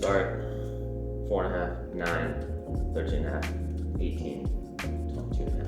start, 4.5, 9, 13.5, 18, 22.5.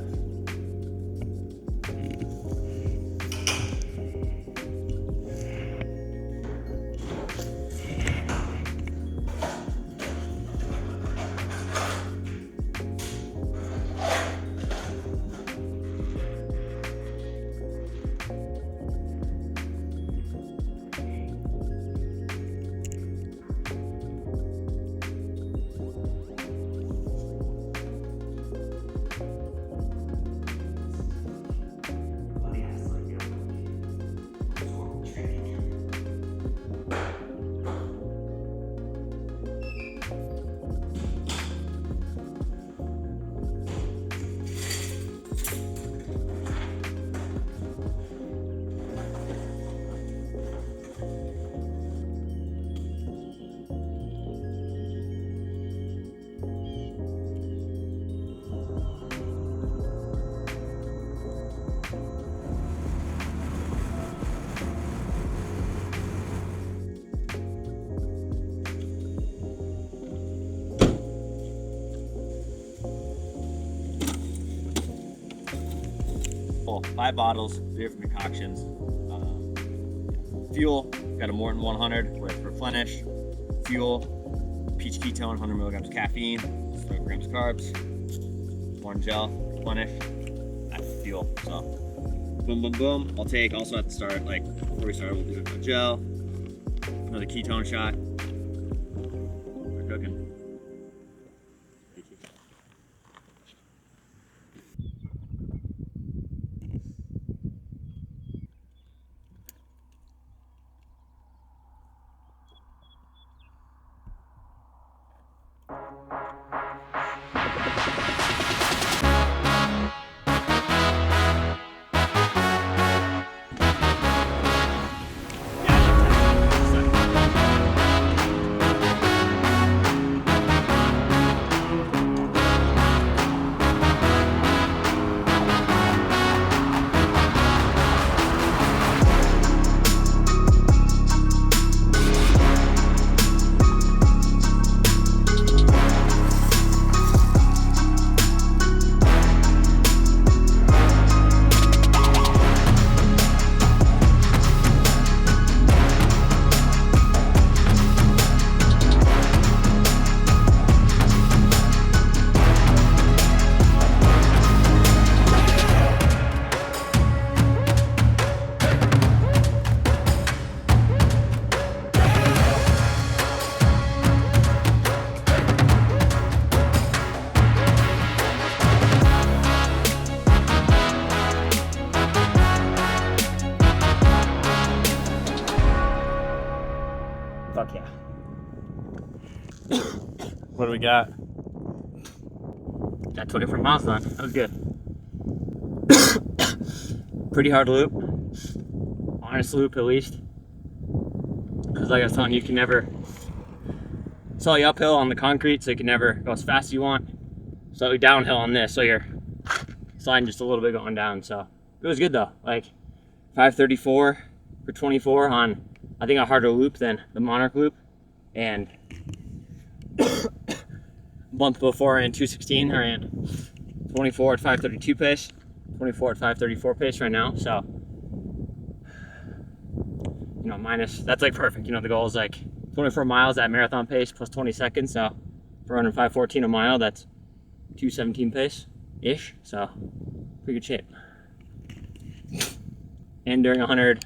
Cool. 5 bottles, 3 different concoctions. Fuel, got a Morton 100 with Replenish. Fuel, peach ketone, 100 milligrams caffeine, 5 grams carbs. Morton gel, Replenish. That's the fuel. So, boom, boom, boom. I'll take, also at the start, like before we start, we'll do a gel, another ketone shot. We're cooking. Fuck yeah. What do we got? Got 24 miles done. That was good. Pretty hard loop. Honest loop, at least. Because like I was telling you, you can never... Slightly uphill on the concrete, so you can never go as fast as you want. Slightly downhill on this, so you're sliding just a little bit going down. So it was good though. Like 5:34 for 24 on, I think, a harder loop than the Monarch loop. And a month before I ran 2:16, I ran 24 at 5:32 pace, 24 at 5:34 pace right now. So, you know, minus, that's like perfect. You know, the goal is like 24 miles at marathon pace plus 20 seconds. So for running 5:14 a mile, that's 2:17 pace-ish. So pretty good shape. And during 100,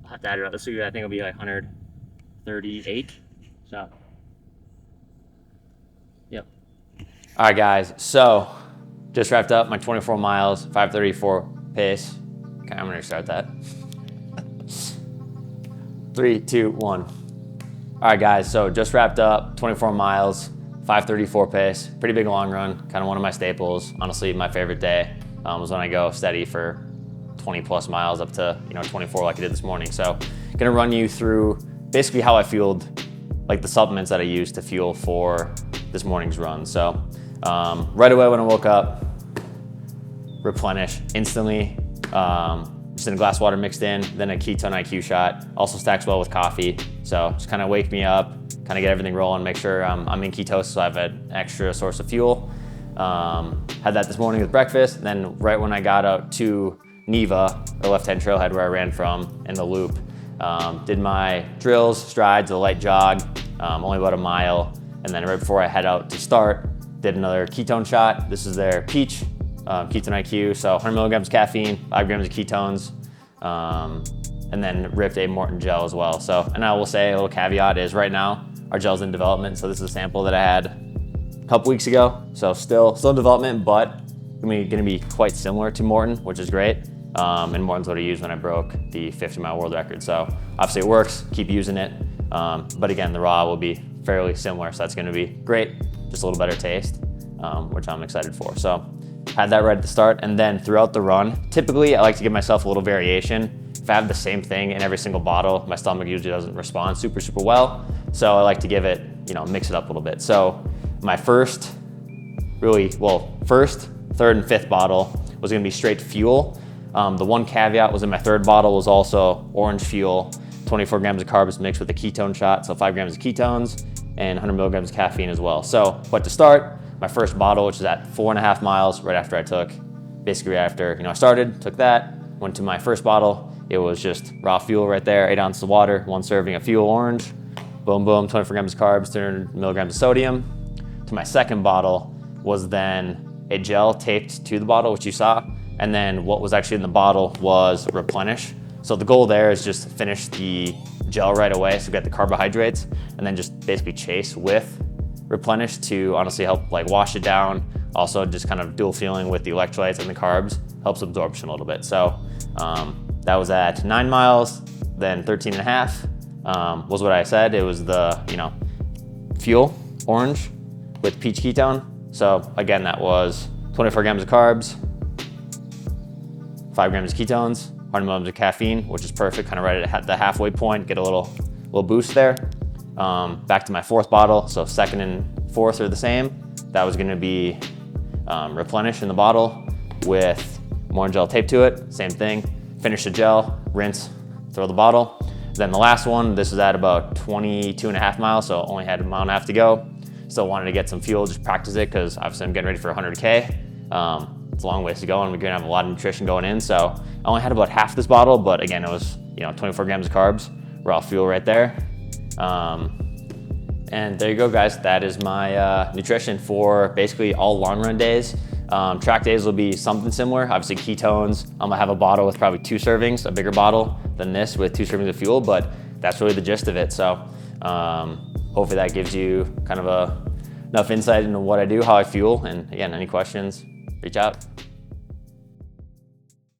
I'll have to add it up. This week I think it'll be like 138. So, yep. All right, guys. So, just wrapped up my 24 miles, 5:34 pace. Okay, I'm gonna restart that. 3, 2, 1. All right, guys. So, just wrapped up 24 miles, 5:34 pace. Pretty big long run. Kind of one of my staples. Honestly, my favorite day was when I go steady for 20 plus miles up to 24 like I did this morning. So, gonna run you through basically how I fueled, like the supplements that I used to fuel for this morning's run. So right away when I woke up, Replenish instantly. just in a glass of water mixed in, then a Ketone IQ shot. Also stacks well with coffee. So just kind of wake me up, kind of get everything rolling, make sure I'm in ketosis so I have an extra source of fuel. Had that this morning with breakfast. And then right when I got out to Neva, or Left Hand Trailhead where I ran from in the loop, did my drills, strides, a light jog, only about a mile. And then right before I head out to start, did another ketone shot. This is their Peach Ketone IQ. So 100 milligrams caffeine, 5 grams of ketones, and then ripped a Maurten gel as well. So, and I will say a little caveat is right now our gel's in development. So this is a sample that I had a couple weeks ago. So still in development, but gonna be quite similar to Maurten, which is great. And Maurten's what I used when I broke the 50-mile world record. So obviously it works, keep using it. But again, the raw will be fairly similar. So that's gonna be great, just a little better taste, which I'm excited for. So had that right at the start. And then throughout the run, typically I like to give myself a little variation. If I have the same thing in every single bottle, my stomach usually doesn't respond super well. So I like to give it, mix it up a little bit. So my first, third and fifth bottle was gonna be straight fuel. The one caveat was in my third bottle was also orange fuel, 24 grams of carbs mixed with a ketone shot, so 5 grams of ketones and 100 milligrams of caffeine as well. So, but to start, my first bottle, which is at 4.5 miles, right after I started, took that, went to my first bottle. It was just raw fuel right there, 8 ounces of water, 1 serving of fuel orange, boom, boom, 24 grams of carbs, 300 milligrams of sodium. To my second bottle was then a gel taped to the bottle, which you saw. And then what was actually in the bottle was Replenish. So the goal there is just to finish the gel right away, so get the carbohydrates, and then just basically chase with Replenish to honestly help wash it down. Also just kind of dual fueling with the electrolytes and the carbs, helps absorption a little bit. So that was at 9 miles, then 13 and a half was what I said. It was the, fuel, orange with peach ketone. So again, that was 24 grams of carbs, 5 grams of ketones, 100 milligrams of caffeine, which is perfect, kind of right at the halfway point, get a little boost there. Back to my fourth bottle, so second and fourth are the same. That was gonna be Replenish in the bottle with Maurten gel taped to it, same thing. Finish the gel, rinse, throw the bottle. Then the last one, this was at about 22.5 miles, so only had a mile and a half to go. Still wanted to get some fuel, just practice it, because obviously I'm getting ready for 100K. It's a long ways to go, and we're gonna have a lot of nutrition going in. So I only had about half this bottle, but again, it was 24 grams of carbs, raw fuel right there. And there you go, guys. That is my nutrition for basically all long run days. Track days will be something similar. Obviously ketones, I'm gonna have a bottle with probably 2 servings, a bigger bottle than this with 2 servings of fuel, but that's really the gist of it. So hopefully that gives you kind of enough insight into what I do, how I fuel, and again, any questions, reach out.